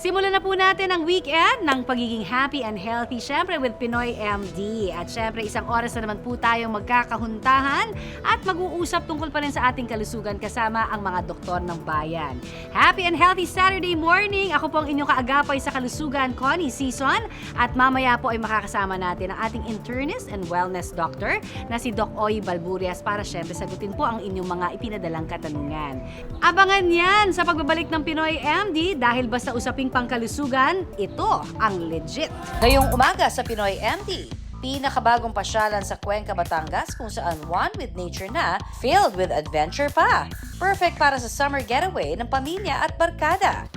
Simulan na po natin ang weekend ng pagiging happy and healthy, syempre with Pinoy MD. At syempre isang oras na naman po tayong magkakahuntahan at mag-uusap tungkol pa rin sa ating kalusugan kasama ang mga doktor ng bayan. Happy and healthy Saturday morning! Ako po ang inyong kaagapay sa kalusugan, Connie Season. At mamaya po ay makakasama natin ang ating internist and wellness doctor na si Doc Oy Balburias para syempre sagutin po ang inyong mga ipinadalang katanungan. Abangan yan sa pagbabalik ng Pinoy MD dahil basta usaping pangkalusugan, ito ang legit. Ngayong umaga sa Pinoy MD, pinakabagong pasyalan sa Cuenca, Batangas kung saan one with nature na, filled with adventure pa. Perfect para sa summer getaway ng pamilya at barkada.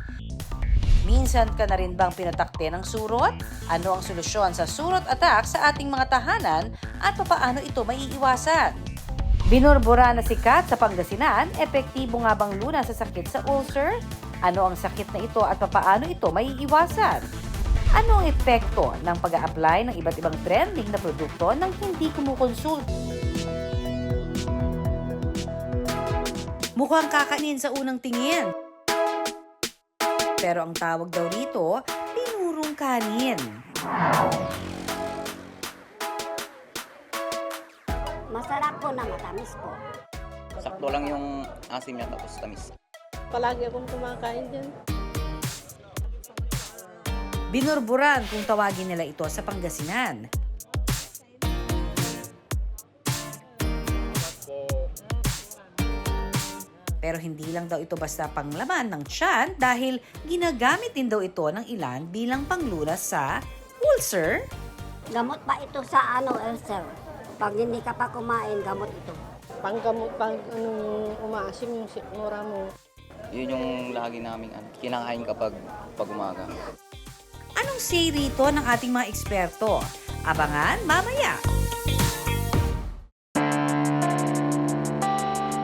Minsan ka na rin bang pinatakte ng surot? Ano ang solusyon sa surot attack sa ating mga tahanan at papaano ito maiiwasan? Binurbura na sikat sa Pangasinan, epektibo nga bang lunas sa sakit sa ulcer? Ano ang sakit na ito at papaano ito maiiwasan? Ano ang epekto ng pag-a-apply ng iba't ibang trending na produkto nang hindi kumukonsult? Mukhang kakanin sa unang tingin. Pero ang tawag daw rito, binurong kanin. Masarap po na matamis po. Sakto lang yung asim niya tapos tamis. Palagi akong kumakain dyan. Binurburan kung tawagin nila ito sa Pangasinan. Pero hindi lang daw ito basta panglaman ng tiyan dahil ginagamit din daw ito ng ilan bilang panglunas sa ulcer. Gamot pa ito sa ulcer. Pag hindi ka pa kumain, gamot ito. Panggamot, pag umaasim yung sikmura mo. Yun yung lagi naming kinakain kapag umaga. Anong say rito ng ating mga eksperto? Abangan mamaya!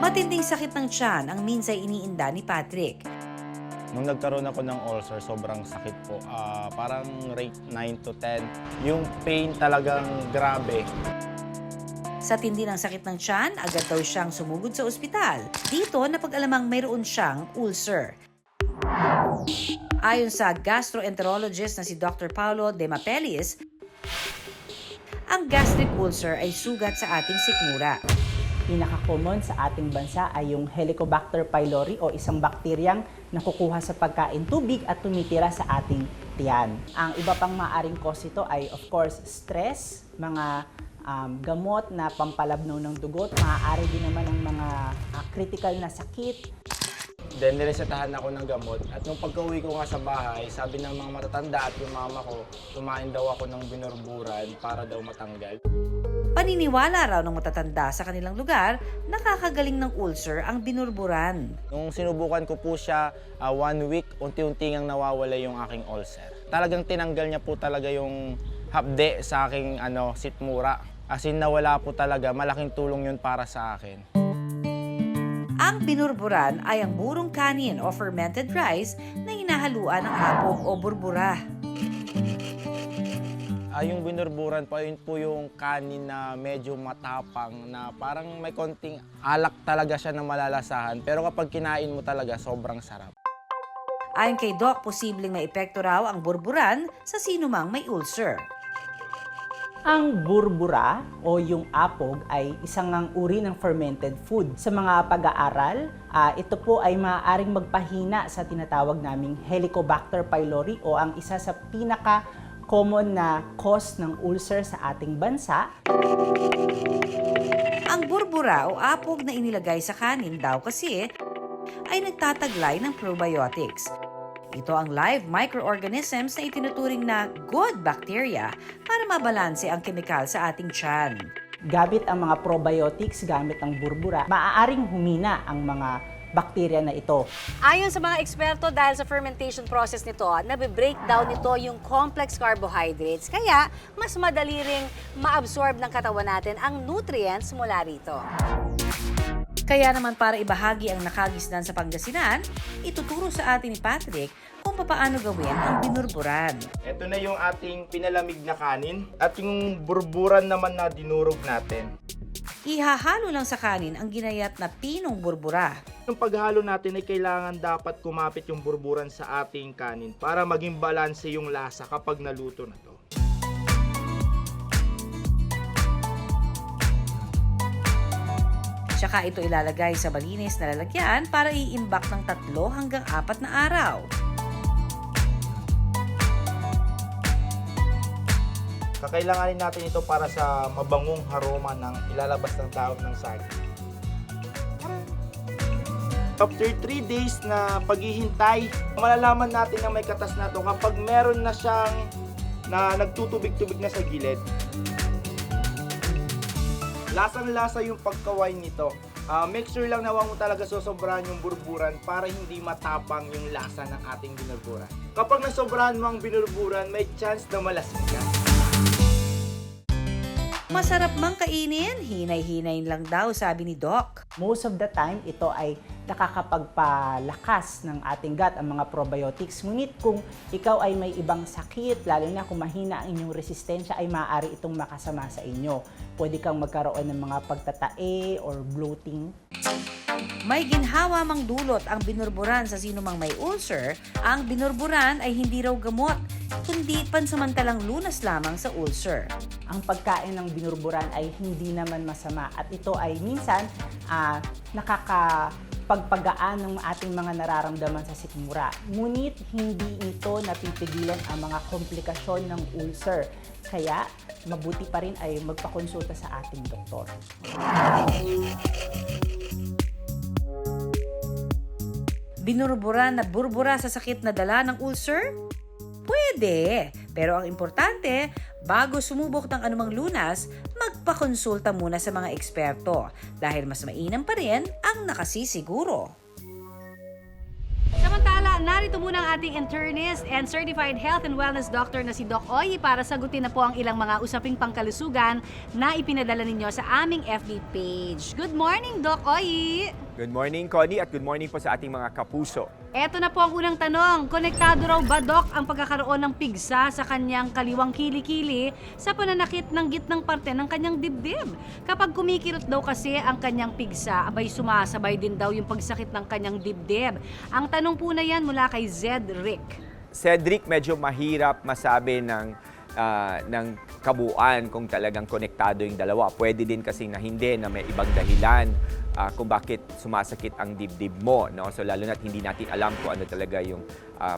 Matinding sakit ng tiyan ang minsay iniinda ni Patrick. Nung nagkaroon ako ng ulcer, sobrang sakit po. Parang rate 9 to 10. Yung pain talagang grabe. Sa tindi ng sakit ng tiyan, agad daw siyang sumugod sa ospital. Dito, napag-alamang mayroon siyang ulcer. Ayon sa gastroenterologist na si Dr. Paulo De Mapelis, ang gastric ulcer ay sugat sa ating sikmura. Pinaka-common sa ating bansa ay yung Helicobacter pylori o isang bakteryang nakukuha sa pagkain tubig at tumitira sa ating tiyan. Ang iba pang maaring cause ito ay of course stress, mga gamot na pampalabnaw ng dugot, maaari din naman ang mga critical na sakit. Then niresetahan ako ng gamot at nung pagka-uwi ko nga sa bahay, sabi ng mga matatanda at yung mama ko, kumain daw ako ng binurburan para daw matanggal. Paniniwala raw ng matatanda sa kanilang lugar, nakakagaling ng ulcer ang binurburan. Nung sinubukan ko po siya 1 week, unti-unti ngang nawawala yung aking ulcer. Talagang tinanggal niya po talaga yung hapde sa aking sitmura. As in nawala po talaga, malaking tulong yun para sa akin. Ang binurburan ay ang burong kanin o fermented rice na hinahaluan ng hapog o burbura. Yung binurburan po, yun po yung kanin na medyo matapang na parang may konting alak talaga siya na malalasahan. Pero kapag kinain mo talaga, sobrang sarap. Ayon kay Doc, posibleng may epekto raw ang burburan sa sinumang may ulcer. Ang burbura o yung apog ay isang uri ng fermented food. Sa mga pag-aaral, ito po ay maaaring magpahina sa tinatawag naming Helicobacter pylori o ang isa sa pinaka-common na cause ng ulcer sa ating bansa. Ang burbura o apog na inilagay sa kanin daw kasi ay nagtataglay ng probiotics. Ito ang live microorganisms na itinuturing na good bacteria para mabalanse ang kemikal sa ating tiyan. Gamit ang mga probiotics, gamit ang burbura, maaaring humina ang mga bakterya na ito. Ayon sa mga eksperto, dahil sa fermentation process nito, nabe-breakdown nito yung complex carbohydrates. Kaya, mas madali ring ma-absorb ng katawan natin ang nutrients mula rito. Kaya naman para ibahagi ang nakagisnan sa Pangasinan, ituturo sa atin ni Patrick kung paano gawin ang binurburan. Ito na yung ating pinalamig na kanin at yung burburan naman na dinurog natin. Ihahalo lang sa kanin ang ginayat na pinong burbura. Yung paghalo natin ay kailangan dapat kumapit yung burburan sa ating kanin para maging balanse yung lasa kapag naluto na to. Tsaka ito ilalagay sa malinis na lalagyan para i-imbak ng 3 hanggang 4 na araw. Kakailanganin natin ito para sa mabangong haroma ng ilalabas ng dahon ng saging. After 3 days na paghihintay, malalaman natin na may katas na to kapag meron na siyang nagtutubig-tubig na sa gilid. Lasang-lasa yung pagkaway nito. Make sure lang na huwag mo talaga sosobrahan yung burburan para hindi matapang yung lasa ng ating binuburan. Kapag nasobrahan mo ang binuburan, may chance na malasing ka. Masarap mang kainin, hinay-hinay lang daw, sabi ni Doc. Most of the time, ito ay nakakapagpalakas ng ating gut, ang mga probiotics. Ngunit kung ikaw ay may ibang sakit, lalo na kung mahina ang inyong resistensya, ay maaari itong makasama sa inyo. Pwede kang magkaroon ng mga pagtatae or bloating. May ginhawa mang dulot ang binurburan sa sino mang may ulcer, ang binurburan ay hindi raw gamot, kundi pansamantalang lunas lamang sa ulcer. Ang pagkain ng binurburan ay hindi naman masama at ito ay minsan nakakapagpagaan ng ating mga nararamdaman sa sikmura. Ngunit hindi ito napipigilan ang mga komplikasyon ng ulcer. Kaya mabuti pa rin ay magpakonsulta sa ating doktor. Binurburan na burbura sa sakit na dala ng ulcer? Pwede. Pero ang importante, bago sumubok ng anumang lunas, magpakonsulta muna sa mga eksperto dahil mas mainam pa rin ang nakasisiguro. Samantala, narito muna ang ating internist and certified health and wellness doctor na si Doc Oy para sagutin na po ang ilang mga usaping pangkalusugan na ipinadala ninyo sa aming FB page. Good morning, Doc Oy! Good morning, Connie, at good morning po sa ating mga kapuso. Eto na po ang unang tanong. Konektado raw ba, Doc, ang pagkakaroon ng pigsa sa kanyang kaliwang kilikili sa pananakit ng gitnang parte ng kanyang dibdib? Kapag kumikirot daw kasi ang kanyang pigsa, abay sumasabay din daw yung pagsakit ng kanyang dibdib. Ang tanong po na yan mula kay Zedrick. Cedric, medyo mahirap masabi ng kabuuan kung talagang konektado yung dalawa. Pwede din kasi na hindi, na may ibang dahilan kung bakit sumasakit ang dibdib mo, no? So lalo na't hindi natin alam kung ano talaga yung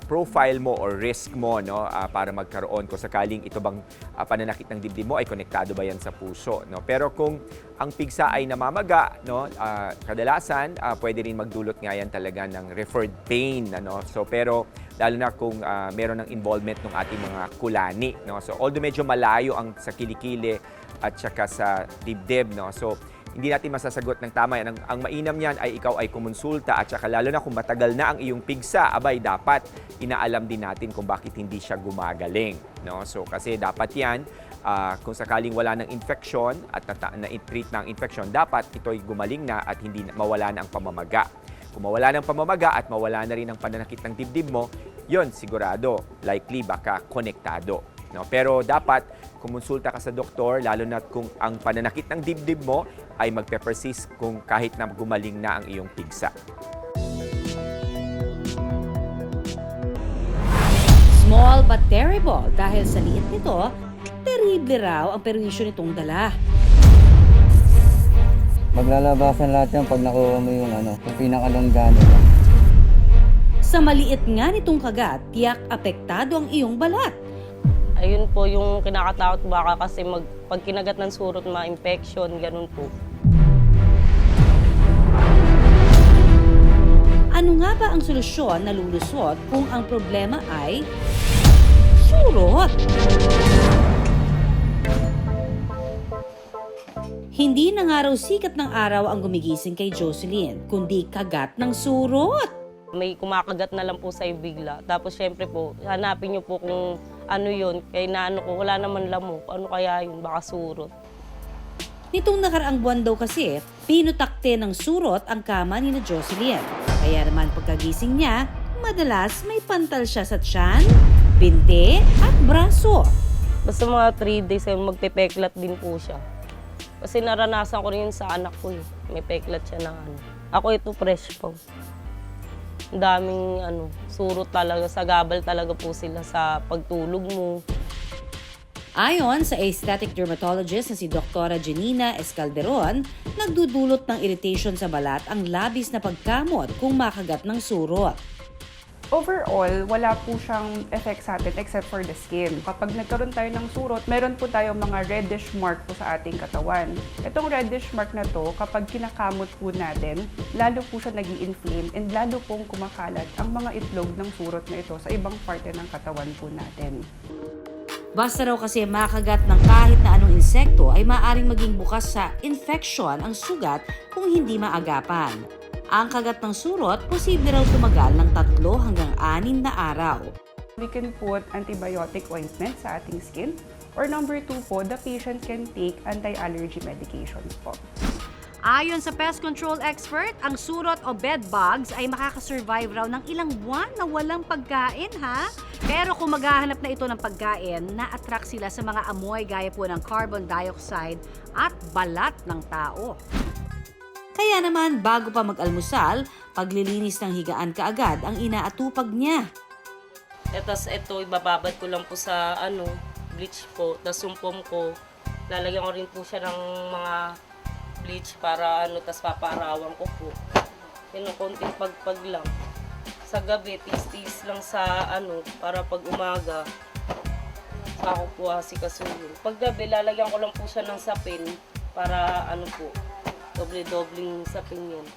profile mo or risk mo, no? Para magkaroon kung sakaling ito bang pananakit ng dibdib mo ay konektado ba yan sa puso, no? Pero kung ang pigsa ay namamaga, no? Kadalasan pwede rin magdulot nga yan talaga ng referred pain, ano? So pero lalo na kung meron ng involvement ng ating mga kulani, no? So although medyo malayo ang sa kilikili at saka sa dibdib, no? So hindi natin masasagot ng tama yan. Ang mainam niyan ay ikaw ay kumonsulta at saka lalo na kung matagal na ang iyong pigsa, abay dapat inaalam din natin kung bakit hindi siya gumagaling, no? So kasi dapat yan, kung sakaling wala ng infection at na-treat na ang infection, dapat ito'y gumaling na at hindi mawala na ang pamamaga. Kung mawala ng pamamaga at mawala na rin ang pananakit ng dibdib mo, yon sigurado, likely baka konektado, no? Pero dapat kumonsulta ka sa doktor, lalo na kung ang pananakit ng dibdib mo ay magpe-persist kung kahit na gumaling na ang iyong pigsa. Small but terrible dahil sa liit nito, terrible raw ang perwisyo nitong dala. Maglalabasan lahat yan pag nakuha mo yung pinakalanggana. Sa maliit nga nitong kagat, tiyak apektado ang iyong balat. Ayun po yung kinakatakot baka kasi pag kinagat ng surot, ma-infection, ganun po. Ano nga ba ang solusyon na lulusot kung ang problema ay surot? Hindi na nga raw sikat ng araw ang gumigising kay Jocelyn, kundi kagat ng surot. May kumakagat na lang po sa'yo bigla. Tapos syempre po, hanapin niyo po kung ano yun. Kaya naano ko, wala naman lamok. Ano kaya yun? Baka surot. Nitong nakaraang buwan daw kasi, pinutakte ng surot ang kama ni na Jocelyn. Kaya naman pagkagising niya, madalas may pantal siya sa tiyan, binte at braso. Basta mga 3 days ay magpepeklat din po siya. Kasi naranasan ko rin yun sa anak ko eh. May peklat siya na ano. Ako ito fresh po. Ang daming surot talaga, sagabal talaga po sila sa pagtulog mo. Ayon sa aesthetic dermatologist na si Dr. Janina Escalderon, nagdudulot ng irritation sa balat ang labis na pagkamot kung makagat ng surot. Overall, wala po siyang effect sa atin except for the skin. Kapag nagkaroon tayo ng surot, meron po tayong mga reddish mark po sa ating katawan. Itong reddish mark na to, kapag kinakamot po natin, lalo po siya nag-i-inflame and lalo pong kumakalat ang mga itlog ng surot na ito sa ibang parte ng katawan po natin. Basta raw kasi makagat ng kahit na anong insekto ay maaaring maging bukas sa infection ang sugat kung hindi maagapan. Ang kagat ng surot, posible raw tumagal ng 3 hanggang 6 na araw. We can put antibiotic ointment sa ating skin. Or number 2 po, the patient can take anti-allergy medications po. Ayon sa pest control expert, ang surot o bed bugs ay makakasurvive raw ng ilang buwan na walang pagkain, ha? Pero kung maghahanap na ito ng pagkain, na-attract sila sa mga amoy gaya po ng carbon dioxide at balat ng tao. Kaya naman, bago pa mag-almusal, paglilinis ng higaan kaagad ang inaatupag niya. Tapos ito, ibababad ko lang po sa bleach po. Tapos yung foam ko, lalagyan ko rin po siya ng mga bleach para tapos papaarawan ko po. Yun, konting pagpag lang. Sa gabi, tis-tis lang sa para pag umaga, ako po asikasuhin. Pag gabi, lalagyan ko lang po siya ng sapin para po, doble-dobling sapin yun.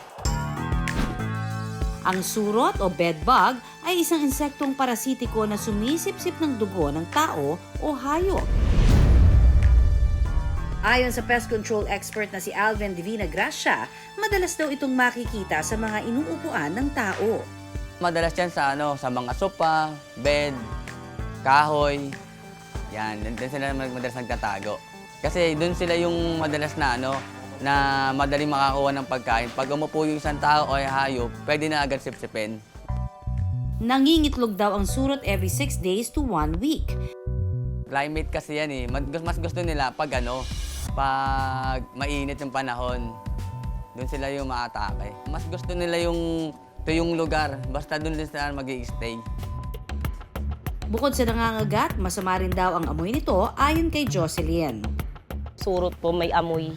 Ang surot o bedbug ay isang insektong parasitiko na sumisipsip ng dugo ng tao o hayop. Ayon sa pest control expert na si Alvin Divina Gracia, madalas daw itong makikita sa mga inuupuan ng tao. Madalas yan sa sa mga sopa, bed, kahoy. Yan, doon sila madalas nagtatago. Kasi doon sila yung madalas na na madaling makakuha ng pagkain. Pag umupo yung isang tao o hayop, pwede na agad sipsipin. Nangingitlog daw ang surot every 6 days to 1 week. Climate kasi yan eh. Mas gusto nila pag pag mainit yung panahon. Doon sila yung maatake. Mas gusto nila yung tuyong lugar. Basta doon sila mag-i-stay. Bukod sa nangangagat, masama rin daw ang amoy nito ayon kay Jocelyn. Surot po, may amoy.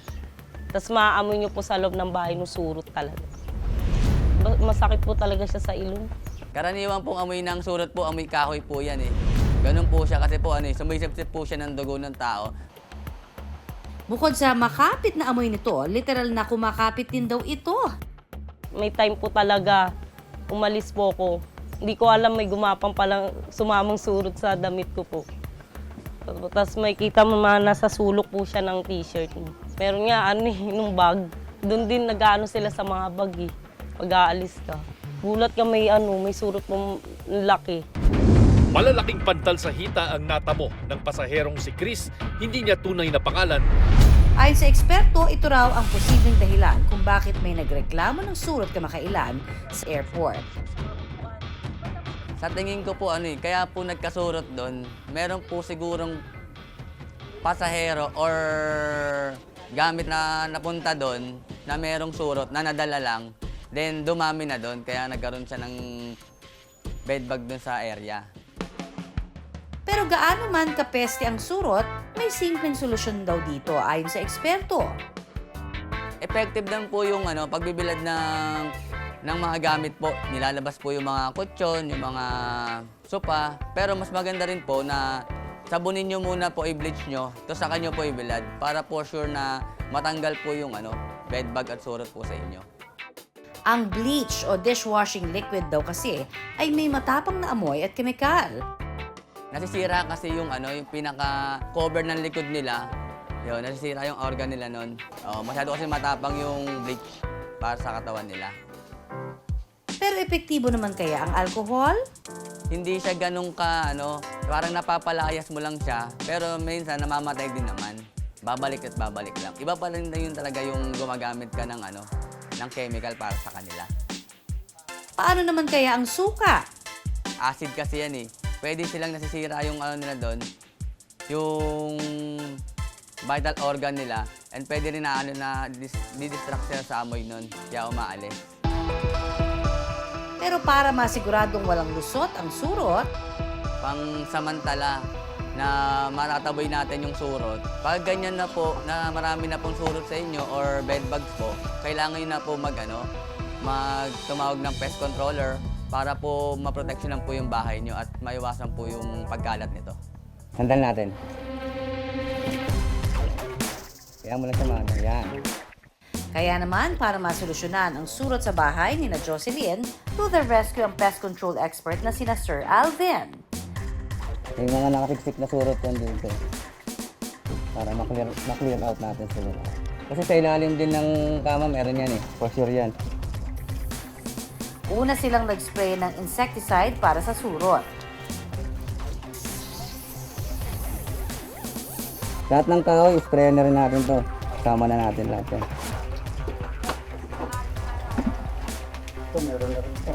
Tapos maaamoy nyo po sa loob ng bahay ng surot talaga. Masakit po talaga siya sa ilong. Karaniwan pong amoy ng surot po, amoy kahoy po yan eh. Ganun po siya kasi po sumisipsip po siya ng dugo ng tao. Bukod sa makapit na amoy nito, literal na kumakapit din daw ito. May time po talaga, umalis po ko. Hindi ko alam may gumapang palang sumamang surot sa damit ko po. Tapos may kita mo nasa sulok po siya ng t-shirt. Meron nga nung bag. Doon din nag-ano sila sa mga bag eh. Pag-aalis ka. Gulat ka may surot mong laki. Malalaking pantal sa hita ang natamo ng pasaherong si Chris, hindi niya tunay na pangalan. Ayon sa eksperto, ito raw ang posibleng dahilan kung bakit may nagreklamo ng surot kamakailan sa airport. Sa tingin ko po kaya po nagkasurot doon, meron po sigurong pasahero or gamit na napunta doon na merong surot na nadala lang, then dumami na doon kaya nagkaroon siya ng bedbug doon sa area. Pero gaano man kapeste ang surot, may simpleng solusyon daw dito ayon sa eksperto. Effective lang po yung pagbibilad ng mga gamit po. Nilalabas po yung mga kutsyon, yung mga sopa. Pero mas maganda rin po na sabunin nyo muna po, i-bleach nyo, to saka nyo po ibilad para po sure na matanggal po yung bedbug at surot po sa inyo. Ang bleach o dishwashing liquid daw kasi ay may matapang na amoy at kemikal. Nasisira kasi yung yung pinaka-cover ng likod nila. Yun, nasisira yung organ nila nun. Masyado kasi matapang yung bleach para sa katawan nila. Pero epektibo naman kaya ang alcohol? Hindi siya ganun parang napapalayas mo lang siya, pero minsan namamatay din naman. Babalik at babalik lang. Iba pa rin yun talaga yung gumagamit ka ng chemical para sa kanila. Paano naman kaya ang suka? Acid kasi yan eh. Pwede silang nasisira yung nila doon, yung vital organ nila. And pwede rin na didistract sila sa amoy nun, kaya umaalis. Pero para masiguradong walang lusot ang surot, Pang samantala na matataboy natin yung surot. Pag ganyan na po, na marami na pong surot sa inyo or bed bugs po, kailangan nyo na po tumawag ng pest controller para po maproteksyonan po yung bahay nyo at maiwasan po yung pagkalat nito. Sandal natin. Kaya mo lang sa mga yan. kaya naman para masolusyonan ang surot sa bahay ni na Jocelyn, to the rescue ang pest control expert na sina Sir Alvin. Yung mga nakapiksik na surot yan dito. Para ma-clear out natin sila. Kasi sa ilalim din ng kama, meron yan eh. For sure yan. Una silang nag-spray ng insecticide para sa surot. Lahat ng kahoy, spray na rin natin to. Sama na natin lahat yan. Ito, meron na rin to.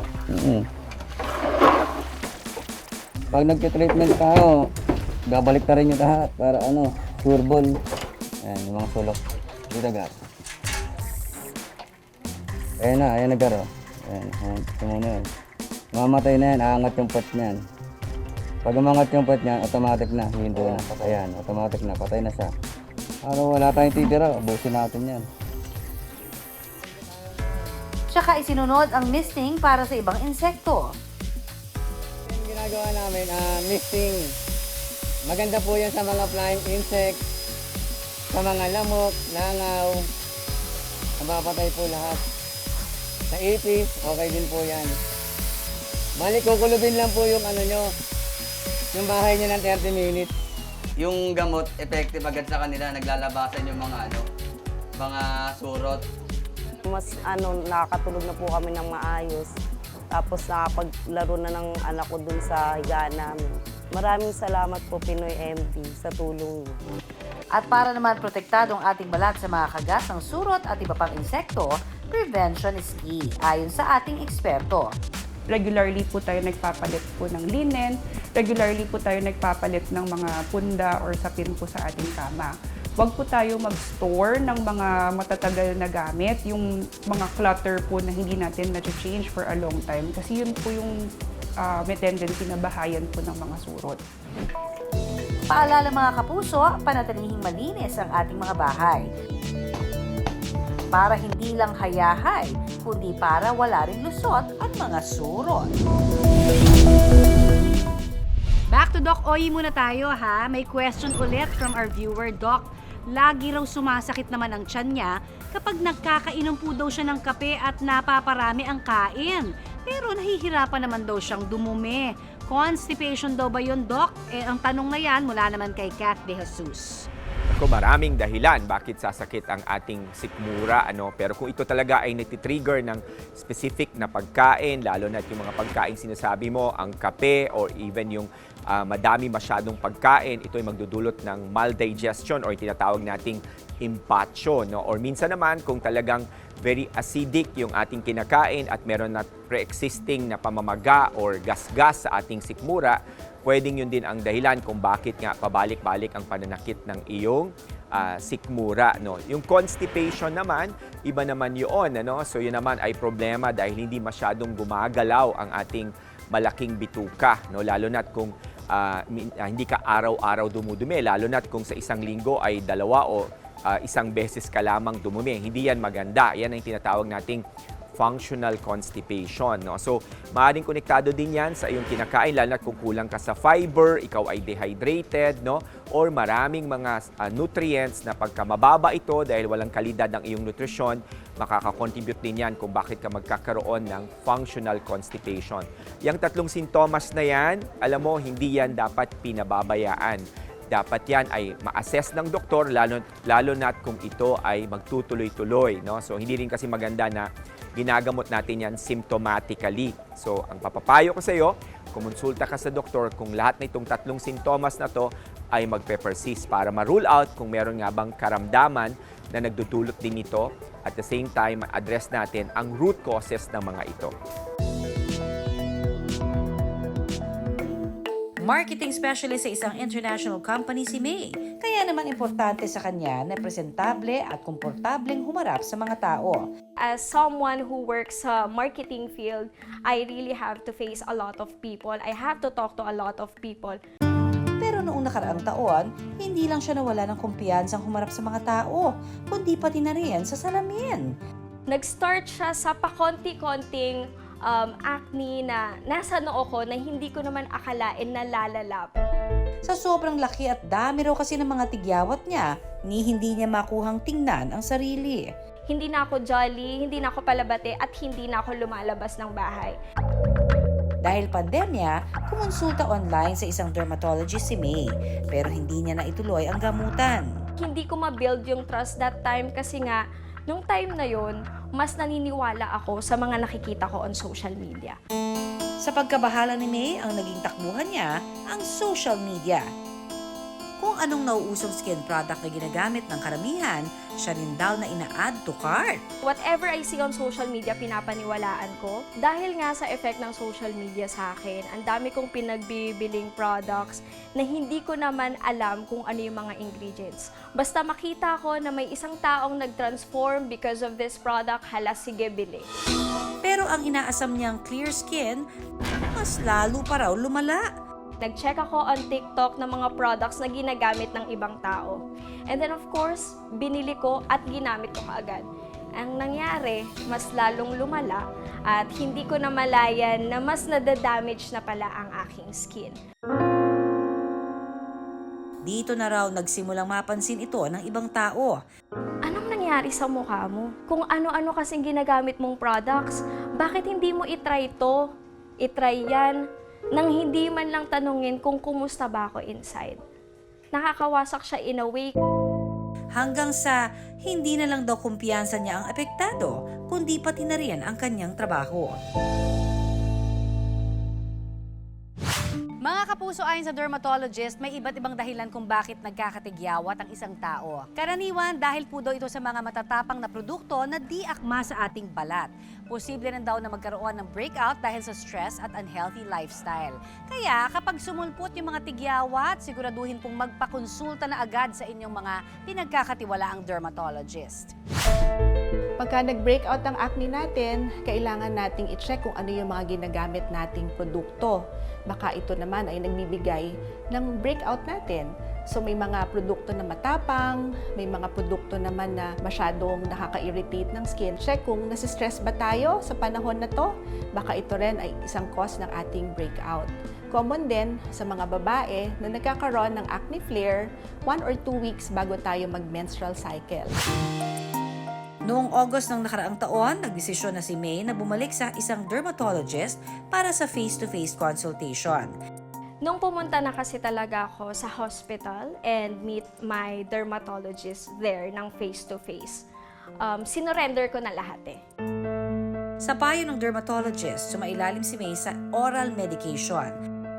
Pag nag-treatment tayo, babalik na rin yung lahat para sureball. Ayan, yung mga sulok. Dito gar. Ayan na gar. Ayan, tumuna yun. Mamatay na yan, aangat yung pot niyan. Pag umangat yung pot niyan, automatic na, hindi na. Ayan, automatic na, patay na siya. Para wala tayong titira, abusin natin yan. Tsaka isinunod ang misting para sa ibang insekto. Yung ginagawa namin, misting. Maganda po yan sa mga flying insects, sa mga lamok, langaw. Mapapatay po lahat. Sa ipis, okay din po yan. Balik, kukulubin lang po yung yung bahay niya ng 30 minutes. Yung gamot, effective agad sa kanila, naglalabasan yung mga surot. Mas nakakatulog na po kami ng maayos. Tapos nakapaglaro na ng anak ko dun sa higaan namin. Maraming salamat po Pinoy MD sa tulong niyo. At para naman protektado ang ating balat sa mga kagat ng surot at iba pang insekto, prevention is key, ayon sa ating eksperto. Regularly po tayo nagpapalit po ng linen, regularly po tayo nagpapalit ng mga punda or sapin po sa ating kama. Huwag po tayo mag-store ng mga matatagal na gamit, yung mga clutter po na hindi natin na-change for a long time. Kasi yun po yung may tendency na bahayan po ng mga surot. Paalala mga kapuso, panatilihing malinis ang ating mga bahay. Para hindi lang hayahay, kundi para wala rin lusot at mga surot. Back to Doc Oyi muna tayo ha. May question ulit from our viewer, Doc. Lagi raw sumasakit naman ang tiyan niya kapag nagkakainom po daw siya ng kape at napaparami ang kain. Pero nahihirapan naman daw siyang dumumi. Constipation daw ba yun, Doc? Ang tanong na yan mula naman kay Kath De Jesus. Kung maraming dahilan bakit sasakit ang ating sikmura, pero kung ito talaga ay natitrigger ng specific na pagkain, lalo na yung mga pagkain sinasabi mo, ang kape or even yung madami masyadong pagkain, ito ay magdudulot ng maldigestion or tinatawag nating impatyo. Or minsan naman kung talagang very acidic yung ating kinakain at meron na pre-existing na pamamaga or gasgas sa ating sikmura, pwedeng yun din ang dahilan kung bakit nga pabalik-balik ang pananakit ng iyong sikmura. Yung constipation naman, iba naman yun. So yun naman ay problema dahil hindi masyadong gumagalaw ang ating malaking bituka. Lalo na't kung hindi ka araw-araw dumudumi, lalo na't kung sa isang linggo ay 2 o isang beses ka lamang dumumi. Hindi yan maganda. Yan ang tinatawag nating functional constipation. So, maaaring konektado din yan sa iyong kinakain, lalo na kung kulang ka sa fiber, ikaw ay dehydrated, or maraming mga nutrients na pagka mababa ito dahil walang kalidad ang iyong nutrisyon, makakakontribute din yan kung bakit ka magkakaroon ng functional constipation. Yang 3 sintomas na yan, alam mo, hindi yan dapat pinababayaan. Dapat yan ay ma-assess ng doktor, lalo na kung ito ay magtutuloy-tuloy. So, hindi rin kasi maganda na ginagamot natin yan symptomatically. So, ang papapayo ko sa iyo, kumonsulta ka sa doktor kung lahat na itong 3 sintomas na to ay magpe-persist para ma-rule out kung meron nga bang karamdaman na nagdudulot din ito. At the same time, address natin ang root causes ng mga ito. Marketing specialist sa isang international company si May. Kaya naman importante sa kanya na presentable at komportableng humarap sa mga tao. As someone who works sa marketing field, I really have to face a lot of people. I have to talk to a lot of people. Pero noong nakaraang taon, hindi lang siya nawala ng kumpiyansang humarap sa mga tao, kundi pati na rin sa salamin. Nag-start siya sa pakonti-konting acne na nasa noo ko na hindi ko naman akalain na lalalap. Sa sobrang laki at dami raw kasi ng mga tigyawat niya, hindi niya makuhang tingnan ang sarili. Hindi na ako jolly, hindi na ako palabate at hindi na ako lumalabas ng bahay. Dahil pandemya, kumonsulta online sa isang dermatologist si May, pero hindi niya na ituloy ang gamutan. Hindi ko ma-build yung trust that time kasi nga, nung time na yon, mas naniniwala ako sa mga nakikita ko on social media. Sa pagkabahala ni May, ang naging takbuhan niya, ang social media. Kung anong nauusong skin product na ginagamit ng karamihan, siya rin daw na ina-add to cart. Whatever I see on social media, pinapaniwalaan ko. Dahil nga sa effect ng social media sa akin, ang dami kong pinagbibiling products na hindi ko naman alam kung ano yung mga ingredients. Basta makita ko na may isang taong nag-transform because of this product, hala sige bili. Pero ang inaasam niyang clear skin, mas lalo pa raw lumala. Nag-check ako on TikTok ng mga products na ginagamit ng ibang tao. And then of course, binili ko at ginamit ko kaagad. Ang nangyari, mas lalong lumala at hindi ko na malayan na mas nadadamage na pala ang aking skin. Dito na raw nagsimulang mapansin ito ng ibang tao. Anong nangyari sa mukha mo? Kung ano-ano kasing ginagamit mong products, bakit hindi mo itry to? Itry yan nang hindi man lang tanungin kung kumusta ba ako inside. Nakakawasak siya in a way. Hanggang sa hindi na lang daw kumpiyansa niya ang apektado, kundi pati na rin ang kanyang trabaho. Mga kapuso, ayon sa dermatologist, may iba't ibang dahilan kung bakit nagkakatigyawat ang isang tao. Karaniwan dahil po daw ito sa mga matatapang na produkto na di akma sa ating balat. Posible rin daw na magkaroon ng breakout dahil sa stress at unhealthy lifestyle. Kaya kapag sumulpot yung mga tigyawat, siguraduhin pong magpakonsulta na agad sa inyong mga pinagkakatiwalaang dermatologist. Pagka nag-breakout ang acne natin, kailangan nating i-check kung ano yung mga ginagamit nating produkto. Baka ito naman ay nagbibigay ng breakout natin. So may mga produkto na matapang, may mga produkto naman na masyadong nakaka-irritate ng skin. Check kung nasistress ba tayo sa panahon na to. Baka ito rin ay isang cause ng ating breakout. Common din sa mga babae na nagkakaroon ng acne flare 1 or 2 weeks bago tayo mag-menstrual cycle. Noong August ng nakaraang taon, nagdesisyon na si May na bumalik sa isang dermatologist para sa face-to-face consultation. Nung pumunta na kasi talaga ako sa hospital and meet my dermatologist there ng face-to-face, sinurrender ko na lahat eh. Sa payo ng dermatologist, sumailalim si May sa oral medication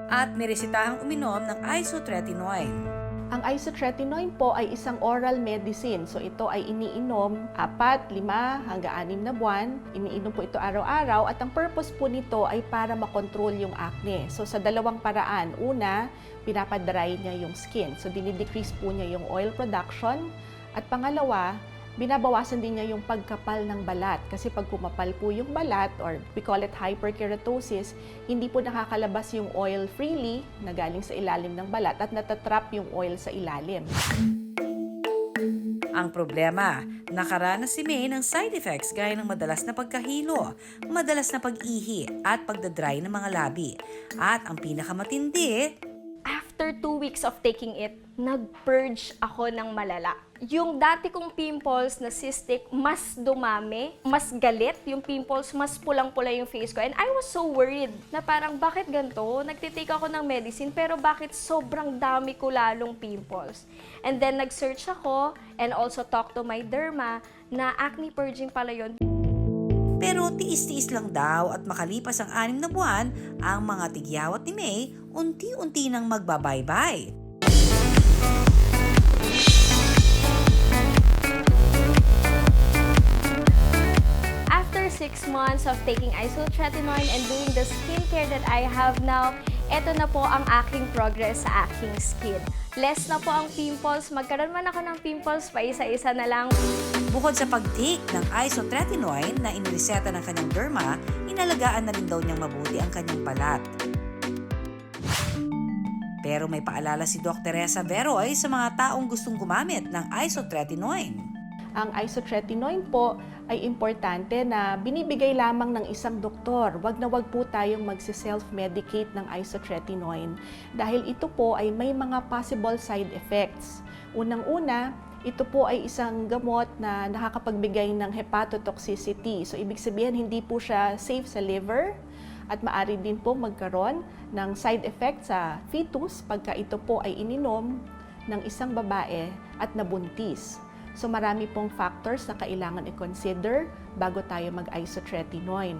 at niresitahang uminom ng isotretinoin. Ang isotretinoin po ay isang oral medicine. So ito ay iniinom 4, 5 hanggang 6 na buwan. Iniinom po ito araw-araw at ang purpose po nito ay para makontrol yung acne. So sa dalawang paraan. Una, pinapadry niya yung skin. So dinidecrease po niya yung oil production. At pangalawa, binabawasan din niya yung pagkapal ng balat. Kasi pag kumapal po yung balat, or we call it hyperkeratosis, hindi po nakakalabas yung oil freely na galing sa ilalim ng balat at natatrap yung oil sa ilalim. Ang problema, nakaranas si May ng side effects gaya ng madalas na pagkahilo, madalas na pag-ihi at pagdadry ng mga labi. At ang pinakamatindi, After 2 weeks of taking it, nag-purge ako ng malala. Yung dati kong pimples na cystic, mas dumami, mas galit yung pimples, mas pulang-pula yung face ko. And I was so worried na parang bakit ganito? Nagtitake ako ng medicine pero bakit sobrang dami ko lalong pimples? And then nag-search ako and also talk to my derma na acne purging pala yun. pero tiis-tiis lang daw at makalipas ang 6 na buwan, ang mga tigyawat ni May unti-unti nang magbabaybay. After 6 months of taking isotretinoin and doing the skincare that I have now, Ito na po ang aking progress sa aking skin. Less na po ang pimples. Magkaroon man ako ng pimples, pa isa-isa na lang. Bukod sa pag-take ng isotretinoin na inireseta ng kanyang derma, inalagaan na rin daw niyang mabuti ang kanyang balat. Pero may paalala si Doc Teresa Veroy sa mga taong gustong gumamit ng isotretinoin. Ang isotretinoin po ay importante na binibigay lamang ng isang doktor. Wag na wag po tayong magsi-self-medicate ng isotretinoin dahil ito po ay may mga possible side effects. Unang-una, ito po ay isang gamot na nakakapagbigay ng hepatotoxicity. So, ibig sabihin, hindi po siya safe sa liver at maaari din po magkaroon ng side effect sa fetus pagka ito po ay ininom ng isang babae at nabuntis. So marami pong factors na kailangan i-consider bago tayo mag-isotretinoin.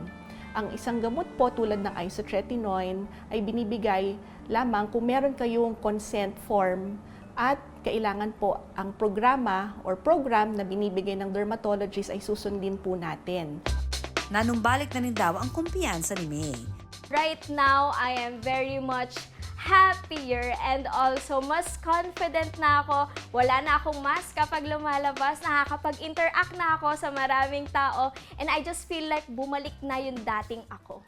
Ang isang gamot po tulad ng isotretinoin ay binibigay lamang kung meron kayong consent form at kailangan po ang programa or program na binibigay ng dermatologist ay susundin po natin. Nanumbalik na rin daw ang kumpiyansa ni May. Right now, I am very much happier and also mas confident na ako. Wala na akong mask kapag lumalabas. Nakakapag-interact na ako sa maraming tao and I just feel like bumalik na yung dating ako.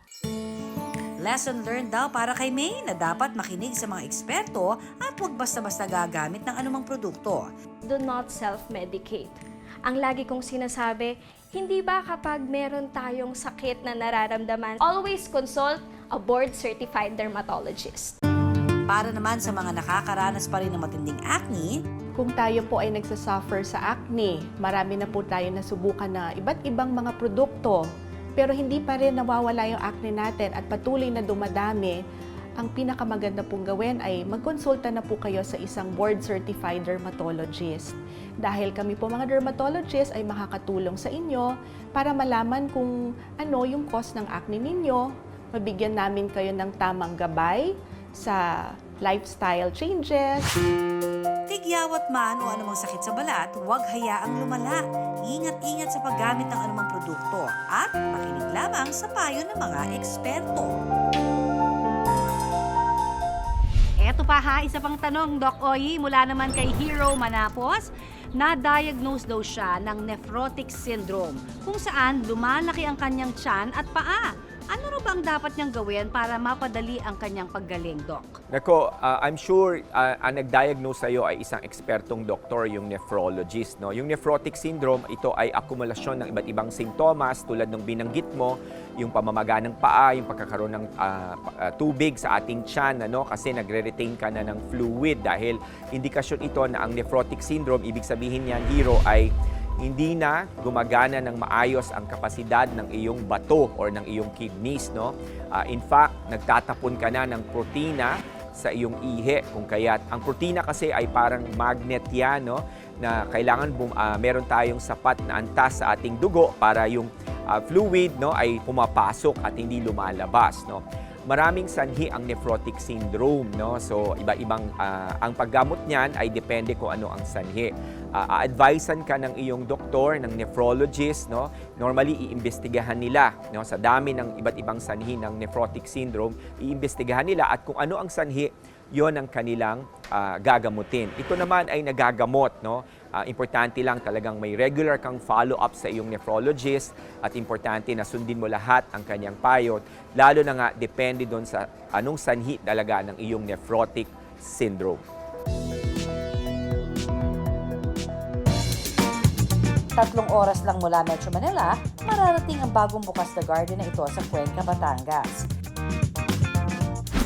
Lesson learned daw para kay May na dapat makinig sa mga eksperto at huwag basta-basta gagamit ng anumang produkto. Do not self-medicate. Ang lagi kong sinasabi, hindi ba kapag meron tayong sakit na nararamdaman, always consult a board-certified dermatologist. Para naman sa mga nakakaranas pa rin ng matinding acne, Kung tayo po ay nagsasuffer sa acne, marami na po tayo nasubukan na iba't ibang mga produkto, pero hindi pa rin nawawala yung acne natin at patuloy na dumadami, ang pinakamaganda pong gawin ay magkonsulta na po kayo sa isang board-certified dermatologist. Dahil kami po mga dermatologist ay makakatulong sa inyo para malaman kung ano yung cause ng acne ninyo, mabigyan namin kayo ng tamang gabay sa lifestyle changes. Tigyawat man o anumang sakit sa balat, huwag hayaang lumala. Ingat-ingat sa paggamit ng anumang produkto at makinig lamang sa payo ng mga eksperto. Eto pa ha, isa pang tanong, Doc Oyi, mula naman kay Hero Manapos, na-diagnose daw siya ng nephrotic syndrome, kung saan lumalaki ang kanyang tiyan at paa. Ano rin ba ang dapat niyang gawin para mapadali ang kanyang paggaling, Doc? Nako, I'm sure ang nag-diagnose sa'yo ay isang ekspertong doktor, yung nephrologist. No? Yung nephrotic syndrome, ito ay akumulasyon ng iba't ibang sintomas tulad ng binanggit mo, yung pamamaga ng paa, yung pagkakaroon ng tubig sa ating tiyan, ano? Kasi nagre-retain ka na ng fluid dahil indikasyon ito na ang nephrotic syndrome, ibig sabihin niyan, Hero, ay hindi na gumagana ng maayos ang kapasidad ng iyong bato or ng iyong kidneys, no? In fact, nagtatapon ka na ng protina sa iyong ihi. Kung kaya't ang protina kasi ay parang magnet yan, no? Na kailangan meron tayong sapat na antas sa ating dugo para yung fluid, no, ay pumapasok at hindi lumalabas, no? Maraming sanhi ang nephrotic syndrome, no? So iba-ibang ang paggamot niyan ay depende kung ano ang sanhi. A-advisean ka ng iyong doktor, ng nephrologist, no? Normally iimbestigahan nila, no, sa dami ng iba't ibang sanhi ng nephrotic syndrome, iimbestigahan nila at kung ano ang sanhi, 'yon ang kanilang gagamutin. Ito naman ay nagagamot, no? Importante lang talagang may regular kang follow-up sa iyong nephrologist at importante na sundin mo lahat ang kanyang payo, lalo na nga depende doon sa anong sanhi talaga ng iyong nephrotic syndrome. Tatlong oras lang mula Metro Manila, mararating ang bagong bukas na garden na ito sa Cuenca, Batangas.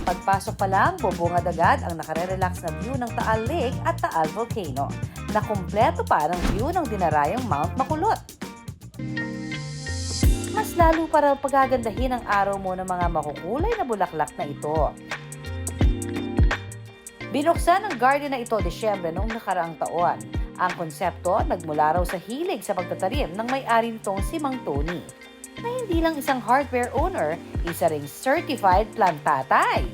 Pagpasok pa lang, bubungad agad ang nakare-relax na view ng Taal Lake at Taal Volcano, na kumpleto pa ng view ng dinarayong Mount Makulot. Mas lalo para pagagandahin ang araw mo ng mga makukulay na bulaklak na ito. Binuksan ang garden na ito Desyembre noong nakaraang taon. Ang konsepto nagmula raw sa hilig sa pagtatanim ng may-ari nitong si Mang Tony, na hindi lang isang hardware owner, isa ring certified plantatay.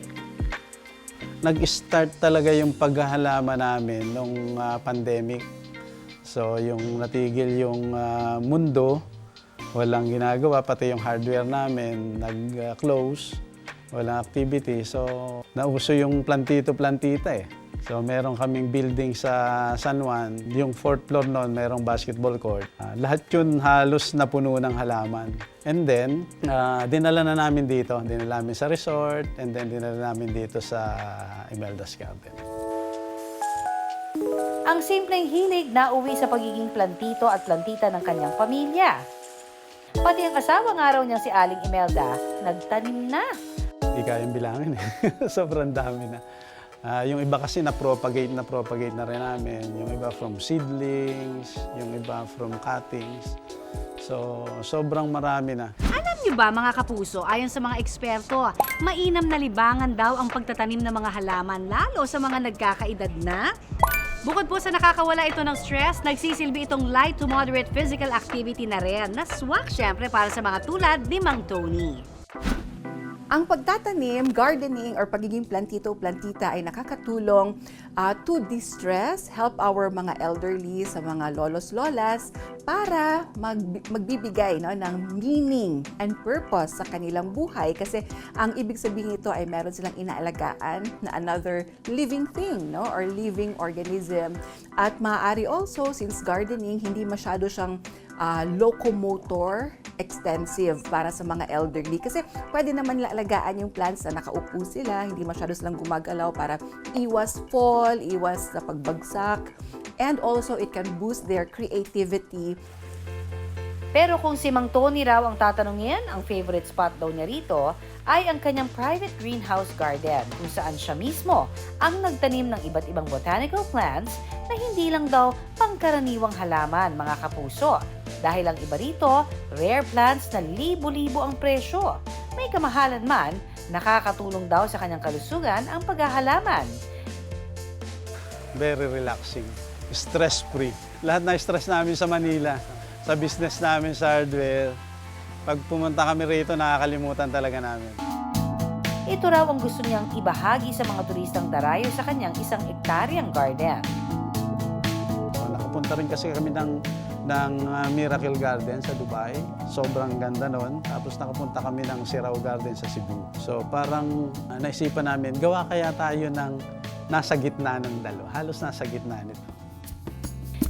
Nag-start talaga yung paghahalaman namin nung pandemic. So yung natigil yung mundo, walang ginagawa, pati yung hardware namin nag-close. Walang activity. So, nauso yung plantito-plantita eh. So, meron kaming building sa San Juan. Yung 4th floor noon, merong basketball court. Lahat yun halos napuno ng halaman. And then, dinala na namin dito. Dinala namin sa resort, and then dinala namin dito sa Imelda's Garden. Ang simpleng hilig na uwi sa pagiging plantito at plantita ng kanyang pamilya. Pati ang asawa nga raw niya si Aling Imelda, nagtanim na. Hindi kayang bilangin eh. Sobrang dami na. Yung iba kasi na-propagate na rin namin. Yung iba from seedlings, yung iba from cuttings. So, sobrang marami na. Alam niyo ba mga kapuso, ayon sa mga eksperto, mainam na libangan daw ang pagtatanim ng mga halaman, lalo sa mga nagkakaedad na. Bukod po sa nakakawala ito ng stress, nagsisilbi itong light to moderate physical activity na rin, na swak syempre para sa mga tulad ni Mang Tony. Ang pagtatanim, gardening, or pagiging plantito-plantita ay nakakatulong to distress, help our mga elderly sa mga lolos-lolas para magbibigay ng meaning and purpose sa kanilang buhay. Kasi ang ibig sabihin nito ay meron silang inaalagaan na another living thing, no? Or living organism. At maaari also, since gardening, hindi masyado siyang locomotor extensive para sa mga elderly. Kasi pwede naman nila alagaan yung plants na nakaupo sila, hindi masyado silang gumagalaw para iwas fall, iwas sa pagbagsak. And also, it can boost their creativity. Pero kung si Mang Tony raw ang tatanungin, ang favorite spot daw niya rito ay ang kanyang private greenhouse garden kung saan siya mismo ang nagtanim ng iba't ibang botanical plants na hindi lang daw pangkaraniwang halaman, mga kapuso. Dahil ang iba rito, rare plants na libo-libo ang presyo. May kamahalan man, nakakatulong daw sa kanyang kalusugan ang paghahalaman. Very relaxing. Stress-free. Lahat na stress namin sa Manila, sa business namin sa hardware. Pag pumunta kami rito, nakakalimutan talaga namin. Ito raw ang gusto niyang ibahagi sa mga turistang darayo sa kanyang 1 hektaryang garden. Nakapunta rin kasi kami ng Miracle Garden sa Dubai. Sobrang ganda nun. Tapos nakapunta kami ng Sirao Garden sa Cebu. So parang naisipan namin, gawa kaya tayo ng nasa gitna ng dalawa. Halos nasa gitna nito.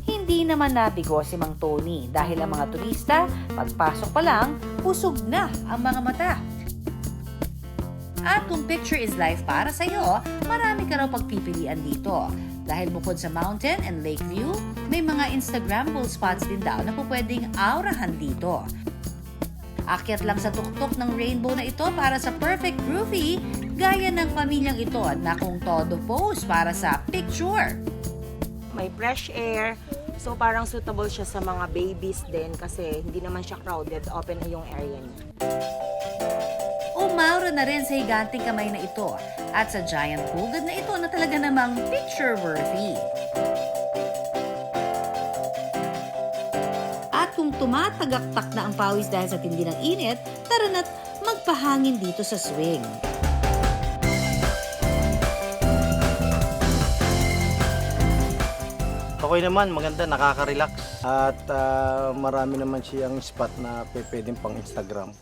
Hindi naman nabigo si Mang Tony dahil ang mga turista, pagpasok pa lang, busog na ang mga mata. At kung picture is life para sa'yo, marami ka raw pagpipilian dito. Dahil bukod sa mountain and lake view, may mga Instagrammable spots din daw na pwedeng aurahan dito. Akyat lang sa tuktok ng rainbow na ito para sa perfect groovy, gaya ng pamilyang ito na kung todo pose para sa picture. May fresh air, so parang suitable siya sa mga babies din kasi hindi naman siya crowded, open na yung area niya. Umaura na rin sa higanting kamay na ito at sa giant pugad na ito na talaga namang picture-worthy. At kung tumatagaktak na ang pawis dahil sa tindi ng init, tara na't magpahangin dito sa swing. Okay naman, maganda, nakaka-relax. At marami naman siyang spot na pwedeng pang Instagram.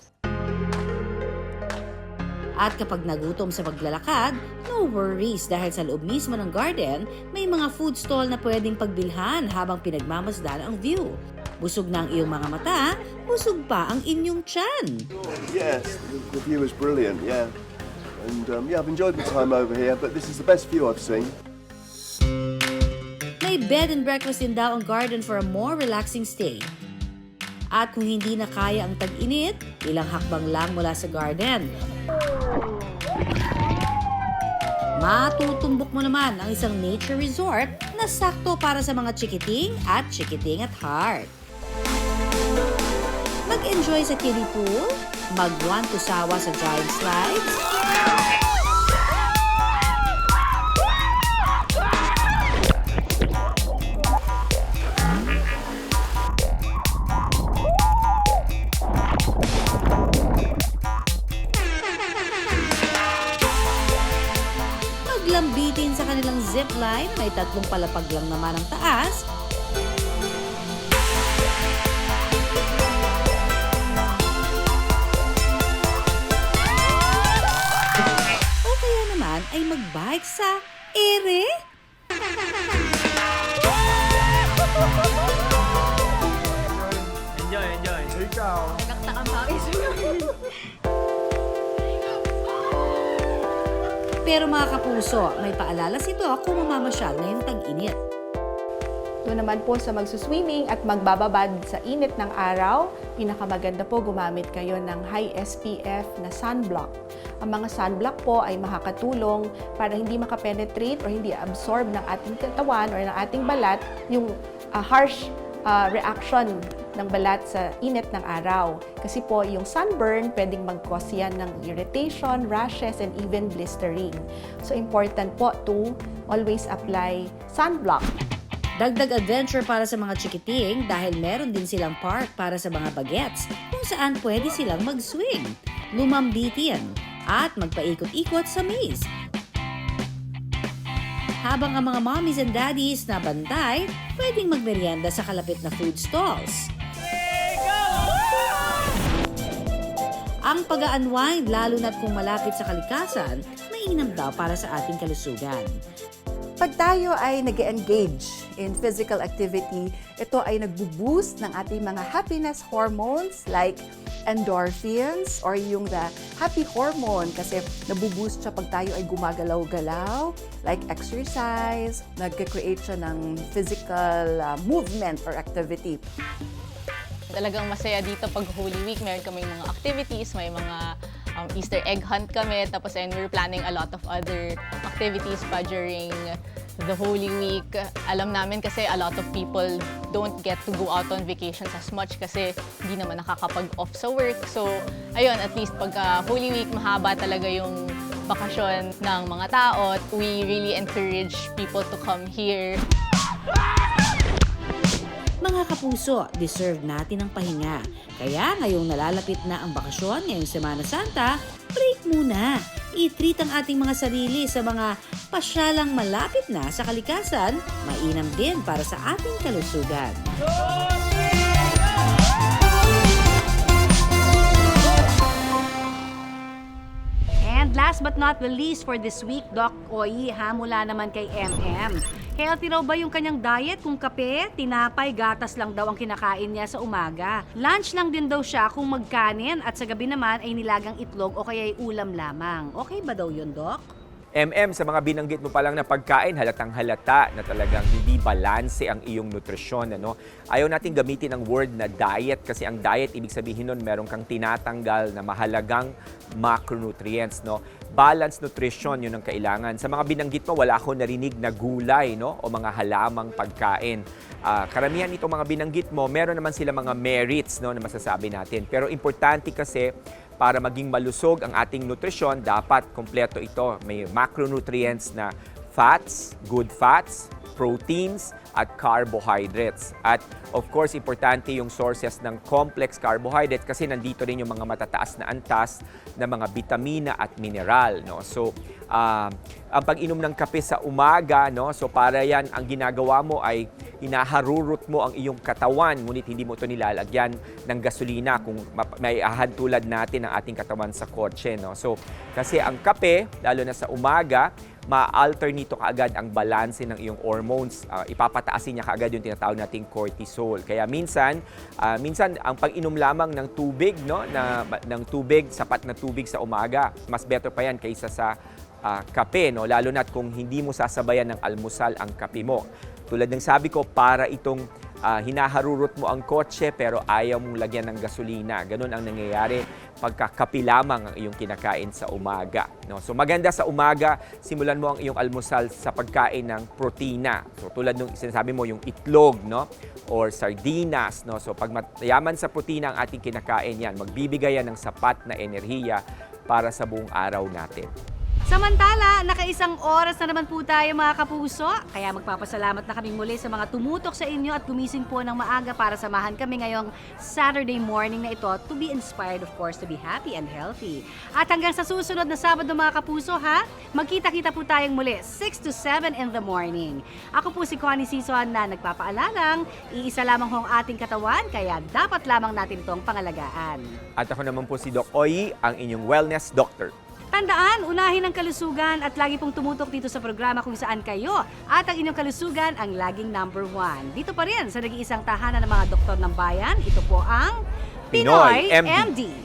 At kapag nagutom sa paglalakad, no worries dahil sa loob mismo ng garden, may mga food stall na pwedeng pagbilhan habang pinagmamasdan ang view. Busog na ang iyong mga mata, busog pa ang inyong tiyan. Yes, the view is brilliant, yeah. And yeah, I've enjoyed the time over here, but this is the best view I've seen. May bed and breakfast din daw ang garden for a more relaxing stay. At kung hindi na kaya ang tag-init, ilang hakbang lang mula sa garden. Matutumbok mo naman ang isang nature resort na sakto para sa mga chikiting at heart. Mag-enjoy sa kiddie pool, mag-want to sawa sa giant slides, lambitin sa kanilang zipline, may 3 palapag lang naman ang taas. like sa ere? Enjoy. Ikaw. Pero mga kapuso, may paalala si Doc kung mamamasyal ngayong tag-init. Ito naman po sa magsuswimming at magbababad sa init ng araw, pinakamaganda po gumamit kayo ng high SPF na sunblock. Ang mga sunblock po ay makakatulong para hindi makapenetrate or hindi absorb ng ating katawan or ng ating balat yung harsh reaction ng balat sa init ng araw. Kasi po yung sunburn, pwedeng mag-cause yan ng irritation, rashes, and even blistering. So important po to always apply sunblock. Dagdag adventure para sa mga chikiting dahil meron din silang park para sa mga bagets kung saan pwede silang mag-swing, lumambitin, at magpaikot-ikot sa maze. Habang ang mga mommies and daddies na bantay, pwedeng magmerienda sa kalapit na food stalls. Ang pag-unwind, lalo na't kung malapit sa kalikasan, mainam daw para sa ating kalusugan. Pag tayo ay nag-engage in physical activity, ito ay nagbo-boost ng ating mga happiness hormones like endorphins or yung the happy hormone kasi nabuboost siya pag tayo ay gumagalaw-galaw, like exercise, nagka-create siya ng physical movement or activity. Talagang masaya dito pag Holy Week. Meron kaming mga activities, may mga Easter egg hunt kami. Tapos we're planning a lot of other activities pa during the Holy Week. Alam namin kasi a lot of people don't get to go out on vacations as much kasi hindi naman nakakapag-off sa work. So, ayun, at least pag Holy Week, mahaba talaga yung bakasyon ng mga tao. We really encourage people to come here. Mga kapuso, deserve natin ang pahinga. Kaya ngayong nalalapit na ang bakasyon ngayong Semana Santa, break muna. I-treat ang ating mga sarili sa mga pasyalang malapit na sa kalikasan, mainam din para sa ating kalusugan. And last but not the least for this week, Doc Oy, mula naman kay MM. Healthy raw ba yung kanyang diet kung kape, tinapay, gatas lang daw ang kinakain niya sa umaga? Lunch lang din daw siya kung magkanin at sa gabi naman ay nilagang itlog o kaya ay ulam lamang. Okay ba daw yun, Doc? Sa mga binanggit mo pa lang na pagkain, halatang halata na talagang hindi balanse ang iyong nutrisyon. Ano? Ayaw natin gamitin ang word na diet kasi ang diet, ibig sabihin nun, meron kang tinatanggal na mahalagang macronutrients. No? Balanced nutrition, yun ang kailangan. Sa mga binanggit mo, wala akong narinig na gulay, no? O mga halamang pagkain. Karamihan itong mga binanggit mo, meron naman sila mga merits, no, na masasabi natin. Pero importante kasi, para maging malusog ang ating nutrisyon, dapat kompleto ito. May macronutrients na fats, good fats, proteins, at carbohydrates. At of course, importante yung sources ng complex carbohydrates kasi nandito rin yung mga matataas na antas na mga vitamina at mineral. No? So, ang pag-inom ng kape sa umaga, no? So para yan, ang ginagawa mo ay hinaharurot mo ang iyong katawan, ngunit hindi mo ito nilalagyan ng gasolina kung may ahad tulad natin ang ating katawan sa kotse. No? So, kasi ang kape, lalo na sa umaga, ma-alter nito kaagad ang balanse ng iyong hormones. Ipapataasin niya kaagad yung tinatawag nating cortisol. Kaya minsan ang pag-inom lamang ng tubig, no, ng tubig, sapat na tubig sa umaga, mas better pa yan kaysa sa kape, no, lalo na't kung hindi mo sasabayan ng almusal ang kape mo. Tulad ng sabi ko, para itong hinaharurot mo ang kotse pero ayaw mong lagyan ng gasolina. Ganun ang nangyayari pagkakapi lamang ang iyong kinakain sa umaga. No? So maganda sa umaga, simulan mo ang iyong almusal sa pagkain ng protina. So tulad nung sinasabi mo, yung itlog, no? Or sardinas. No? So pag mayaman sa protina ang ating kinakain yan, magbibigay yan ng sapat na enerhiya para sa buong araw natin. Samantala, nakaisang oras na naman po tayo mga kapuso. Kaya magpapasalamat na kami muli sa mga tumutok sa inyo at gumising po ng maaga para samahan kami ngayong Saturday morning na ito to be inspired, of course, to be happy and healthy. At hanggang sa susunod na Sabado mga kapuso, magkita-kita po tayong muli 6 to 7 in the morning. Ako po si Connie Sison na nagpapaalalang, iisa lamang hong ating katawan, kaya dapat lamang natin itong pangalagaan. At ako naman po si Doc Oy, ang inyong wellness doctor. Tandaan, unahin ang kalusugan at lagi pong tumutok dito sa programa kung saan kayo at ang inyong kalusugan ang laging number 1. Dito pa rin sa nag-iisang tahanan ng mga doktor ng bayan, ito po ang Pinoy MD.